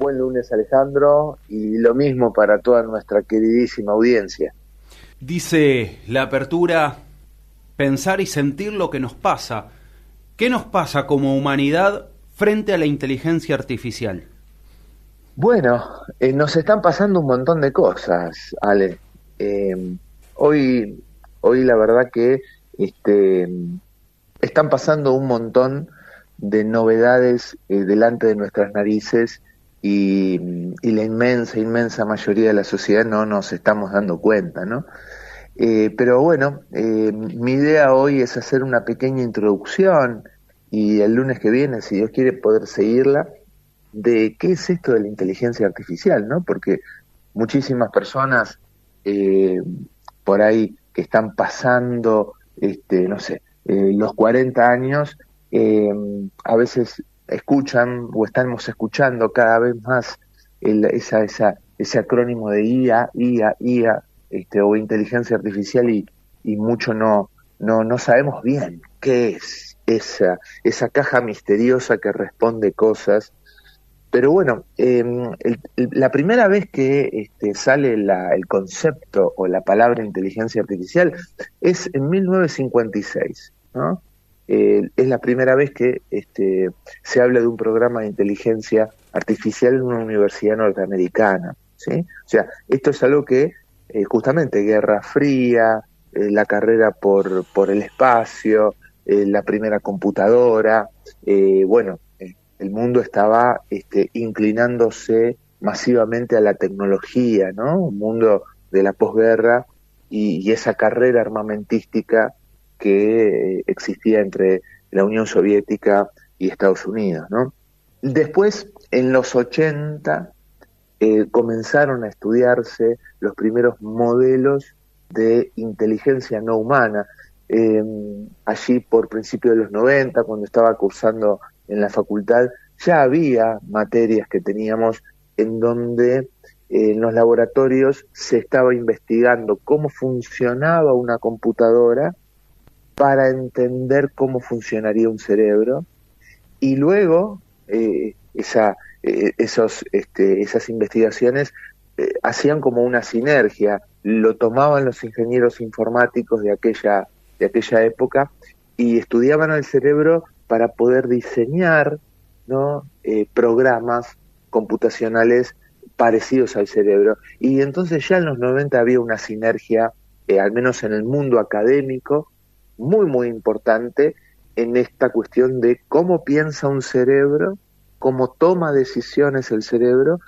Buen lunes, Alejandro, y lo mismo para toda nuestra queridísima audiencia. Dice la apertura, pensar y sentir lo que nos pasa. ¿Qué nos pasa como humanidad frente a la inteligencia artificial? Bueno, nos están pasando un montón de cosas, Ale. Eh, hoy, hoy la verdad que este, están pasando un montón de novedades delante de nuestras narices y la inmensa mayoría de la sociedad no nos estamos dando cuenta, ¿no? Pero bueno, mi idea hoy es hacer una pequeña introducción y el lunes que viene, si Dios quiere, poder seguirla de qué es esto de la inteligencia artificial, ¿no? Porque muchísimas personas eh, por ahí que están pasando, no sé, los 40 años, eh, a veces escuchan o estamos escuchando cada vez más ese acrónimo de IA, o inteligencia artificial y mucho no sabemos bien qué es esa caja misteriosa que responde cosas. Pero bueno, la primera vez que sale el concepto o la palabra inteligencia artificial es en 1956, ¿no? Es la primera vez que se habla de un programa de inteligencia artificial en una universidad norteamericana, ¿sí? O sea, esto es algo que justamente Guerra Fría, la carrera por el espacio, la primera computadora, bueno, el mundo estaba inclinándose masivamente a la tecnología, ¿no? Un mundo de la posguerra y esa carrera armamentística que existía entre la Unión Soviética y Estados Unidos, ¿no? Después, en los 80, comenzaron a estudiarse los primeros modelos de inteligencia no humana. Eh, Allí por principios de los 90, cuando estaba cursando en la facultad, ya había materias que teníamos en donde en los laboratorios se estaba investigando cómo funcionaba una computadora para entender cómo funcionaría un cerebro y luego esas investigaciones hacían como una sinergia, lo tomaban los ingenieros informáticos de aquella época y estudiaban el cerebro para poder diseñar, ¿no? Programas computacionales parecidos al cerebro. Y entonces ya en los 90 había una sinergia, al menos en el mundo académico, muy importante en esta cuestión de cómo piensa un cerebro, cómo toma decisiones el cerebro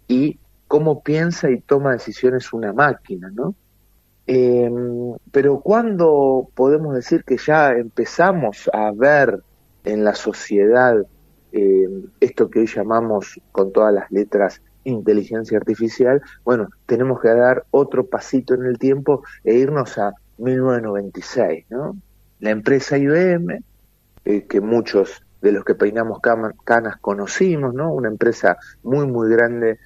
y cómo piensa y toma decisiones una máquina, ¿no? Eh, pero ¿cuándo podemos decir que ya empezamos a ver en la sociedad eh, esto que hoy llamamos con todas las letras inteligencia artificial? Bueno, tenemos que dar otro pasito en el tiempo e irnos a 1996, ¿no? La empresa IBM, que muchos de los que peinamos canas conocimos, ¿no? Una empresa muy grande,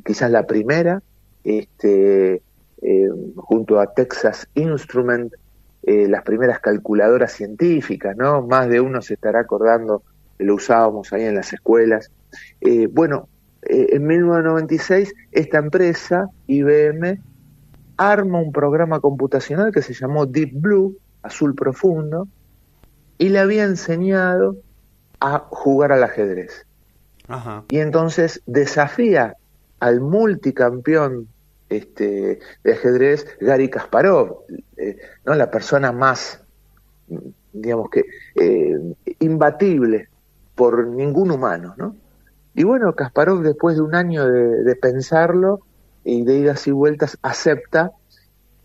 quizás la primera, junto a Texas Instrument, las primeras calculadoras científicas, ¿no? Más de uno se estará acordando que lo usábamos ahí en las escuelas. Bueno, en 1996 esta empresa, IBM, arma un programa computacional que se llamó Deep Blue, azul profundo, y le había enseñado a jugar al ajedrez. Ajá. Y entonces desafía al multicampeón de ajedrez, Gary Kasparov, ¿no? La persona más, digamos que, imbatible por ningún humano, ¿no? Y bueno, Kasparov, después de un año de pensarlo y de idas y vueltas, acepta,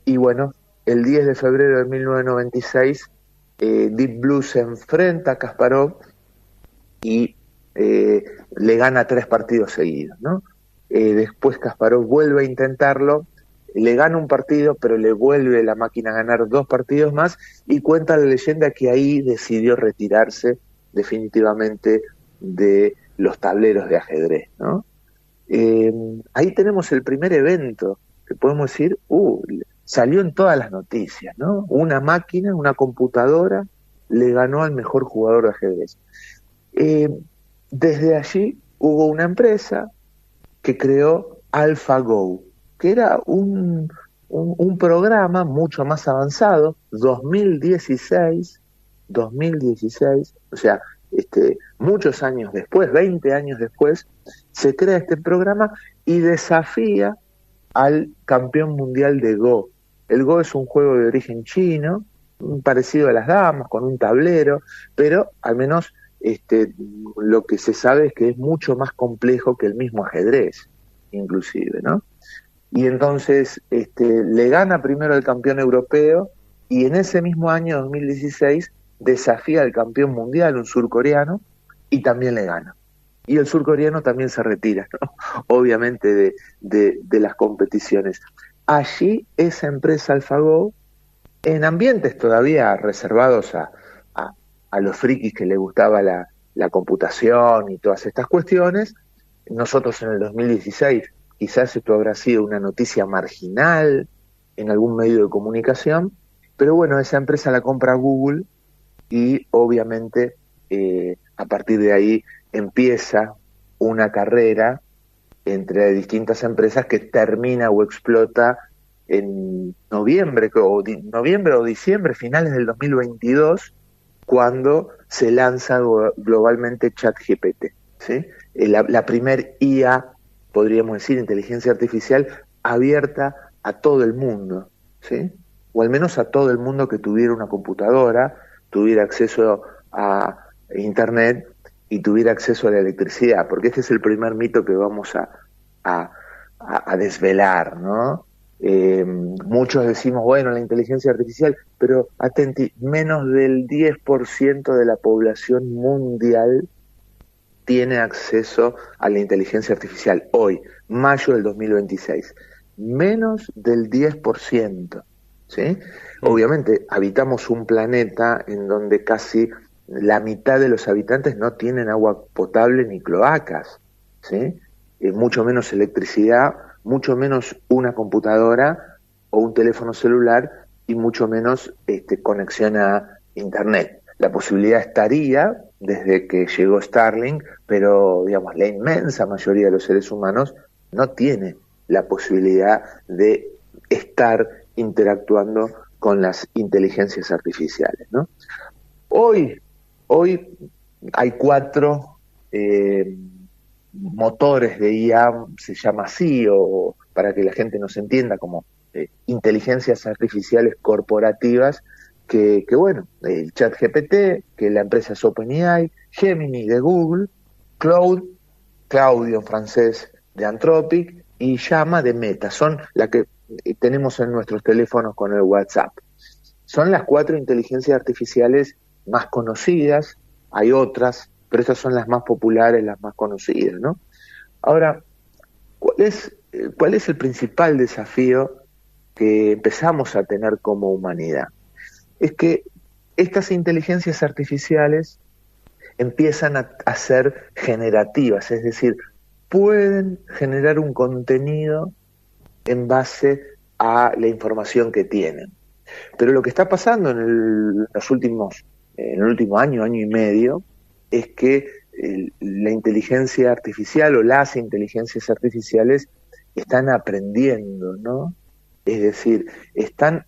y bueno, el 10 de febrero de 1996, Deep Blue se enfrenta a Kasparov y le gana 3 partidos seguidos, ¿no? Después Kasparov vuelve a intentarlo, le gana un partido, pero le vuelve la máquina a ganar 2 partidos más y cuenta la leyenda que ahí decidió retirarse definitivamente de los tableros de ajedrez, ¿no? Ahí tenemos el primer evento que podemos decir, salió en todas las noticias, ¿no? Una máquina, una computadora, le ganó al mejor jugador de ajedrez. Eh, Desde allí hubo una empresa que creó AlphaGo, que era un programa mucho más avanzado, 2016, o sea, muchos años después, 20 años después, se crea este programa y desafía al campeón mundial de Go. El Go es un juego de origen chino, parecido a las damas, con un tablero, pero al menos lo que se sabe es que es mucho más complejo que el mismo ajedrez, inclusive, ¿no? Y entonces le gana primero al campeón europeo y en ese mismo año, 2016, desafía al campeón mundial, un surcoreano, y también le gana. Y el surcoreano también se retira, ¿no? Obviamente de las competiciones. Allí esa empresa AlphaGo, en ambientes todavía reservados a los frikis que les gustaba la computación y todas estas cuestiones, nosotros en el 2016, quizás esto habrá sido una noticia marginal en algún medio de comunicación, pero bueno, esa empresa la compra Google y obviamente a partir de ahí empieza una carrera entre distintas empresas que termina o explota en noviembre o diciembre, finales del 2022, cuando se lanza globalmente ChatGPT, ¿sí? La primer IA, podríamos decir, inteligencia artificial abierta a todo el mundo, ¿sí? O al menos a todo el mundo que tuviera una computadora, tuviera acceso a Internet y tuviera acceso a la electricidad, porque este es el primer mito que vamos a desvelar, ¿no? Muchos decimos, bueno, la inteligencia artificial, pero atenti, menos del 10% de la población mundial tiene acceso a la inteligencia artificial hoy, mayo del 2026. Menos del 10%, ¿sí? Obviamente habitamos un planeta en donde casi la mitad de los habitantes no tienen agua potable ni cloacas, ¿sí? Mucho menos electricidad, mucho menos una computadora o un teléfono celular y mucho menos conexión a Internet. La posibilidad estaría desde que llegó Starlink, pero digamos la inmensa mayoría de los seres humanos no tiene la posibilidad de estar interactuando con las inteligencias artificiales, ¿no? Hoy hay 4 motores de IA, se llama así, o para que la gente nos entienda, como inteligencias artificiales corporativas, que bueno, el ChatGPT, que la empresa es OpenAI, Gemini de Google, Claudio en francés de Anthropic, y Llama de Meta, son las que tenemos en nuestros teléfonos con el WhatsApp. Son las 4 inteligencias artificiales más conocidas, hay otras, pero estas son las más populares, las más conocidas, ¿no? Ahora, ¿cuál es el principal desafío que empezamos a tener como humanidad? Es que estas inteligencias artificiales empiezan a ser generativas, es decir, pueden generar un contenido en base a la información que tienen. Pero lo que está pasando en el último año y medio, es que la inteligencia artificial o las inteligencias artificiales están aprendiendo, ¿no? Es decir, están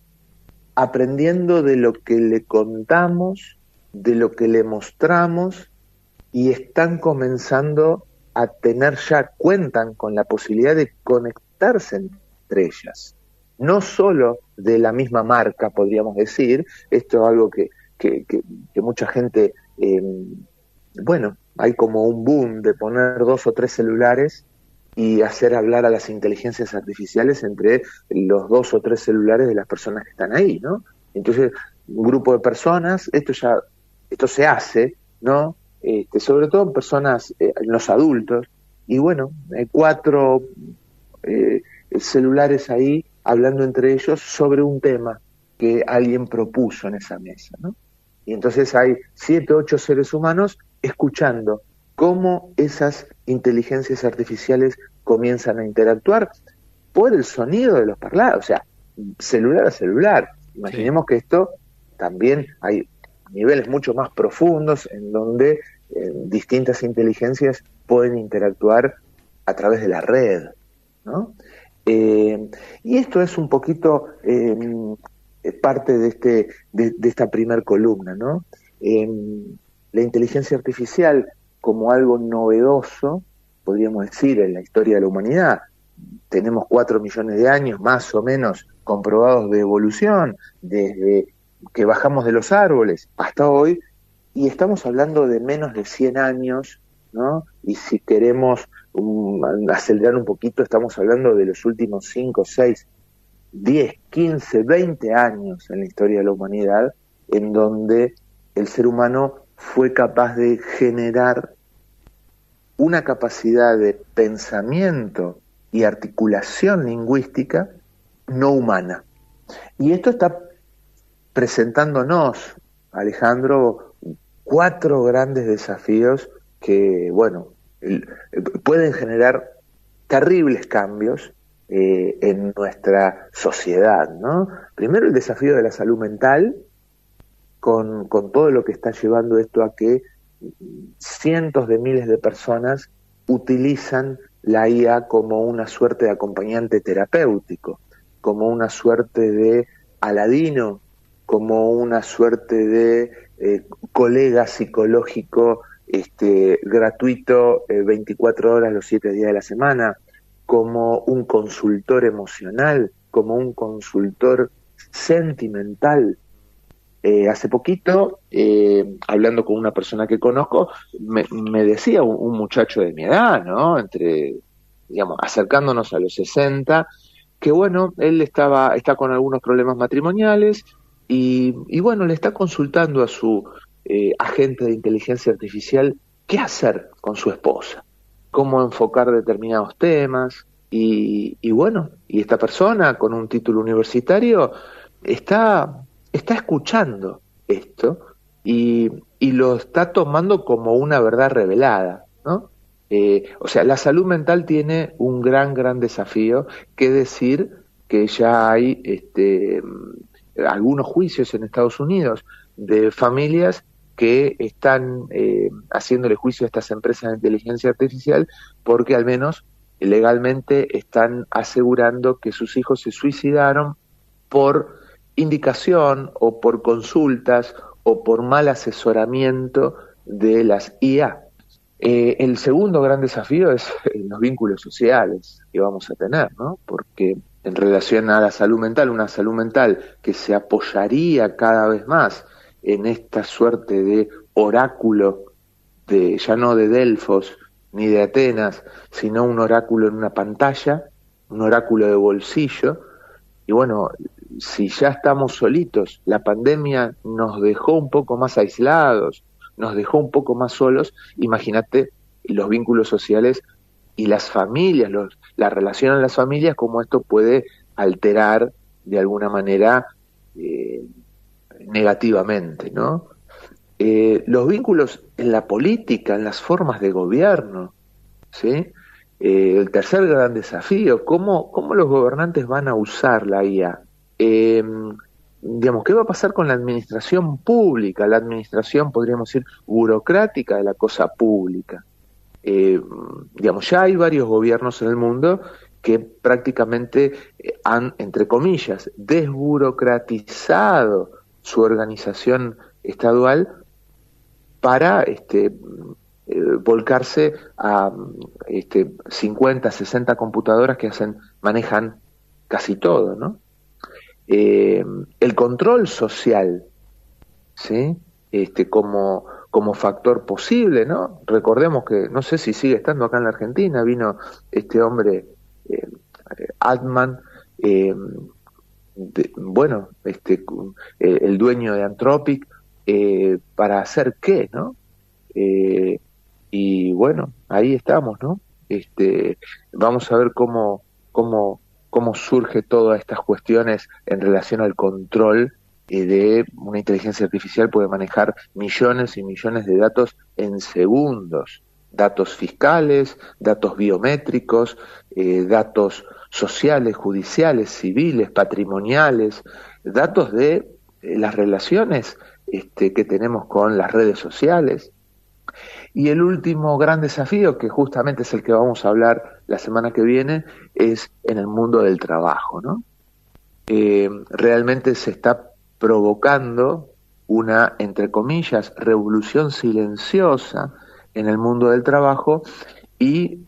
aprendiendo de lo que le contamos, de lo que le mostramos, y están comenzando a cuentan con la posibilidad de conectarse entre ellas. No solo de la misma marca, podríamos decir, esto es algo que mucha gente, bueno, hay como un boom de poner 2 o 3 celulares y hacer hablar a las inteligencias artificiales entre los 2 o 3 celulares de las personas que están ahí, ¿no? Entonces, un grupo de personas, esto se hace, ¿no? Sobre todo en personas, en los adultos, y bueno, hay 4 celulares ahí hablando entre ellos sobre un tema que alguien propuso en esa mesa, ¿no? Y entonces hay 7, 8 seres humanos escuchando cómo esas inteligencias artificiales comienzan a interactuar por el sonido de los parlados, o sea, celular a celular. Imaginemos que esto también hay niveles mucho más profundos en donde distintas inteligencias pueden interactuar a través de la red, ¿no? Y esto es un poquito parte de esta primer columna, ¿no? La inteligencia artificial como algo novedoso, podríamos decir, en la historia de la humanidad. Tenemos 4 millones de años más o menos comprobados de evolución, desde que bajamos de los árboles hasta hoy, y estamos hablando de menos de 100 años, ¿no? Y si queremos acelerar un poquito, estamos hablando de los últimos 5, 6, 10, 15, 20 años en la historia de la humanidad, en donde el ser humano fue capaz de generar una capacidad de pensamiento y articulación lingüística no humana. Y esto está presentándonos, Alejandro, 4 grandes desafíos que, bueno, pueden generar terribles cambios en nuestra sociedad, ¿no? Primero el desafío de la salud mental, con todo lo que está llevando esto a que cientos de miles de personas utilizan la IA como una suerte de acompañante terapéutico, como una suerte de aladino, como una suerte de colega psicológico gratuito 24 horas los 7 días de la semana, como un consultor emocional, como un consultor sentimental. Hace poquito, hablando con una persona que conozco, me decía un muchacho de mi edad, ¿no? Digamos, acercándonos a los 60, que bueno, él está con algunos problemas matrimoniales y bueno, le está consultando a su agente de inteligencia artificial qué hacer con su esposa, cómo enfocar determinados temas y bueno, y esta persona con un título universitario está escuchando esto y lo está tomando como una verdad revelada, ¿no? O sea, la salud mental tiene un gran desafío, que decir que ya hay algunos juicios en Estados Unidos de familias que están haciéndole juicio a estas empresas de inteligencia artificial porque al menos legalmente están asegurando que sus hijos se suicidaron por indicación o por consultas o por mal asesoramiento de las IA. El segundo gran desafío es los vínculos sociales que vamos a tener, ¿no? Porque en relación a la salud mental, una salud mental que se apoyaría cada vez más en esta suerte de oráculo, ya no de Delfos ni de Atenas, sino un oráculo en una pantalla, un oráculo de bolsillo. Y bueno, si ya estamos solitos, la pandemia nos dejó un poco más aislados, nos dejó un poco más solos, imagínate los vínculos sociales y las familias, la relación en las familias, cómo esto puede alterar de alguna manera negativamente, ¿no? Los vínculos en la política, en las formas de gobierno, ¿sí? El tercer gran desafío, ¿cómo los gobernantes van a usar la IA? Digamos, ¿qué va a pasar con la administración pública? La administración, podríamos decir, burocrática de la cosa pública. Digamos, ya hay varios gobiernos en el mundo que prácticamente han, entre comillas, desburocratizado su organización estadual para volcarse a 50, 60 computadoras que manejan casi todo, ¿no? El control social, ¿sí? Como factor posible, ¿no? Recordemos que, no sé si sigue estando acá en la Argentina, vino este hombre, Altman, el dueño de Anthropic, ¿para hacer qué, no? Y bueno, ahí estamos, ¿no? Vamos a ver cómo surge todas estas cuestiones en relación al control de una inteligencia artificial. Puede manejar millones y millones de datos en segundos, datos fiscales, datos biométricos, datos sociales, judiciales, civiles, patrimoniales, datos de las relaciones que tenemos con las redes sociales. Y el último gran desafío, que justamente es el que vamos a hablar la semana que viene, es en el mundo del trabajo, ¿no? Realmente se está provocando una, entre comillas, revolución silenciosa en el mundo del trabajo y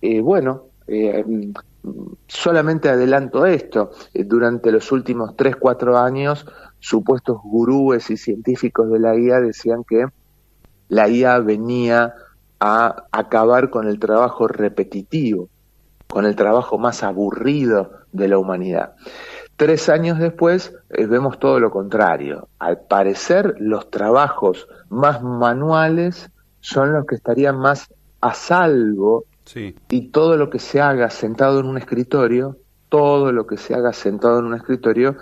solamente adelanto esto, durante los últimos 3, 4 años supuestos gurúes y científicos de la IA decían que la IA venía a acabar con el trabajo repetitivo, con el trabajo más aburrido de la humanidad. 3 años después vemos todo lo contrario. Al parecer los trabajos más manuales son los que estarían más a salvo, Sí. y todo lo que se haga sentado en un escritorio, todo lo que se haga sentado en un escritorio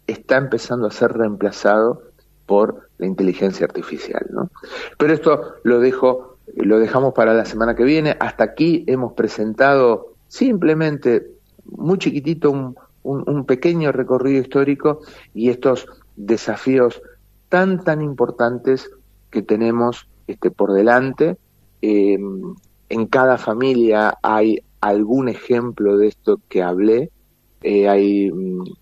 está empezando a ser reemplazado por la inteligencia artificial, ¿no? Pero esto lo dejamos para la semana que viene. Hasta aquí hemos presentado simplemente muy chiquitito un pequeño recorrido histórico y estos desafíos tan importantes que tenemos por delante. En cada familia hay algún ejemplo de esto que hablé. Hay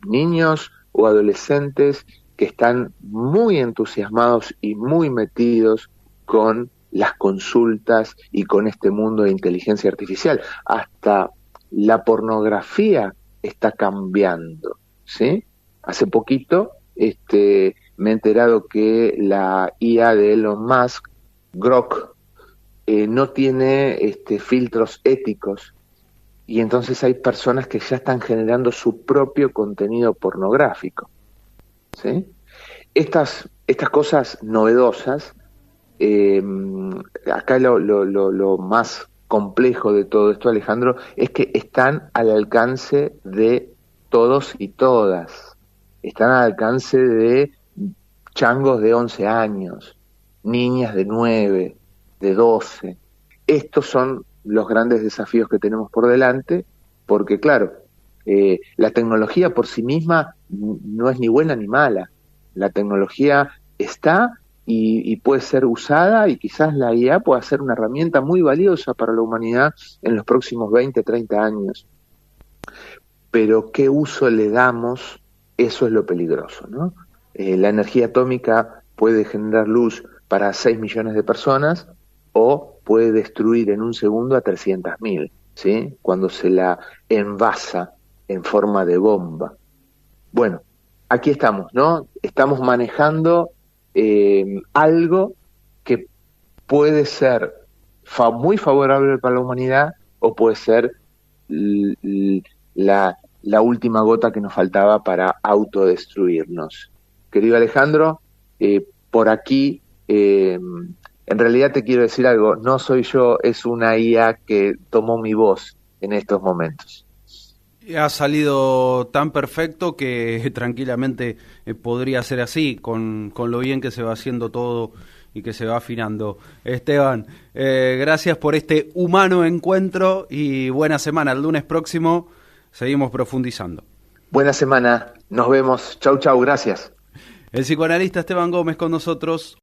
niños o adolescentes que están muy entusiasmados y muy metidos con las consultas y con este mundo de inteligencia artificial. Hasta la pornografía está cambiando, ¿sí? Hace poquito me he enterado que la IA de Elon Musk, Grok, no tiene filtros éticos, y entonces hay personas que ya están generando su propio contenido pornográfico, ¿sí? Estas cosas novedosas, acá lo más complejo de todo esto, Alejandro, es que están al alcance de todos y todas, están al alcance de changos de 11 años, niñas de 9, de 12. Estos son los grandes desafíos que tenemos por delante, porque claro, la tecnología por sí misma no es ni buena ni mala. La tecnología está y puede ser usada, y quizás la IA pueda ser una herramienta muy valiosa para la humanidad en los próximos 20, 30 años. Pero qué uso le damos, eso es lo peligroso, ¿no? La energía atómica puede generar luz para 6 millones de personas, o puede destruir en un segundo a 300.000, ¿sí? Cuando se la envasa en forma de bomba. Bueno, aquí estamos, ¿no? Estamos manejando algo que puede ser muy favorable para la humanidad, o puede ser la última gota que nos faltaba para autodestruirnos. Querido Alejandro, por aquí, en realidad te quiero decir algo, no soy yo, es una IA que tomó mi voz en estos momentos. Ha salido tan perfecto que tranquilamente podría ser así, con lo bien que se va haciendo todo y que se va afinando. Esteban, gracias por este humano encuentro y buena semana. El lunes próximo seguimos profundizando. Buena semana, nos vemos. Chau, gracias. El psicoanalista Esteban Gómez con nosotros.